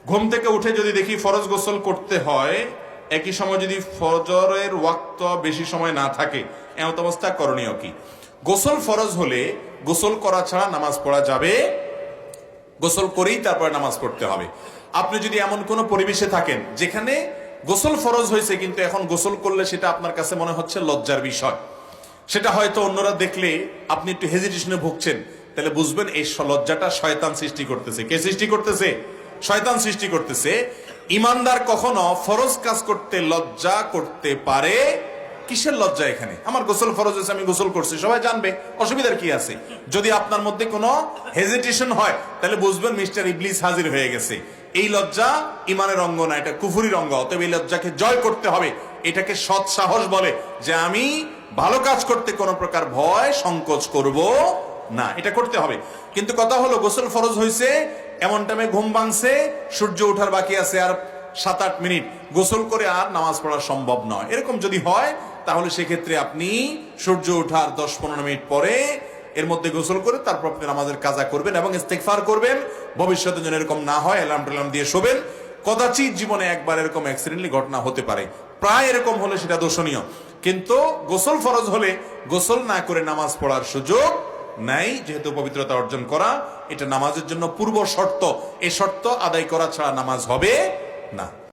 ঘুম থেকে উঠে যদি দেখি ফরজ গোসল করতে হয়, একই সময় যদি ফজরের ওয়াক্ত বেশি সময় না থাকে, এমন অবস্থা করণীয় কি? গোসল ফরজ হলে গোসল করা ছাড়া নামাজ পড়া যাবে, গোসল করেই তারপরে নামাজ পড়তে হবে। আপনি যদি এমন কোনো পরিবেশে থাকেন যেখানে গোসল ফরজ হয়েছে কিন্তু এখন গোসল করলে সেটা আপনার কাছে মনে হচ্ছে লজ্জার বিষয়, সেটা হয়তো অন্যরা দেখলে আপনি একটু হেজিটেশনে ভুগছেন, তাহলে বুঝবেন এই লজ্জাটা শয়তান সৃষ্টি করতেছে। কে সৃষ্টি করতেছে? শয়তান সৃষ্টি করতেছে। ইমানদার কখনো ফরজ কাজ করতে লজ্জা করতে পারে? কিসের লজ্জা এখানে? আমার গোসল ফরজ হয়েছে, আমি গোসল করছি, সবাই জানবে, অসুবিধার কি আছে? যদি আপনার মধ্যে কোনো হেজিটেশন হয় তাহলে বুঝবেন মিস্টার ইবলিস হাজির হয়ে গেছে। এই লজ্জা ইমানের অঙ্গ না, এটা কুফরির অঙ্গ। অতএব এই লজ্জাকে জয় করতে হবে। এটাকে সৎ সাহস বলে, যে আমি ভালো কাজ করতে কোনো প্রকার ভয় সংকোচ করব না, এটা করতে হবে। কিন্তু কথা হলো গোসল ফরজ হয়েছে, এমন টাইমে ঘুম ভাঙছে, সূর্য ওঠার বাকি আছে আর 7-8 মিনিট, গোসল করে আর নামাজ পড়া সম্ভব নয়, এরকম যদি হয় তাহলে সেক্ষেত্রে আপনি সূর্য ওঠার 10-15 মিনিট পরে এর মধ্যে গোসল করে তারপর আপনি নামাজের কাজা করবেন এবং ইস্তেগফার করবেন। ভবিষ্যতে যেন এরকম না হয় অ্যালার্ম টেলার্ম দিয়ে শোবেন। কদাচিৎ জীবনে একবার এরকম অ্যাক্সিডেন্টলি ঘটনা হতে পারে, প্রায় এরকম হলে সেটা দোষণীয়। কিন্তু গোসল ফরজ হলে গোসল না করে নামাজ পড়ার সুযোগ নাই, যেহেতু পবিত্রতা অর্জন করা এটা নামাজের জন্য পূর্ব শর্ত। এই শর্ত আদায় করা ছাড়া নামাজ হবে না।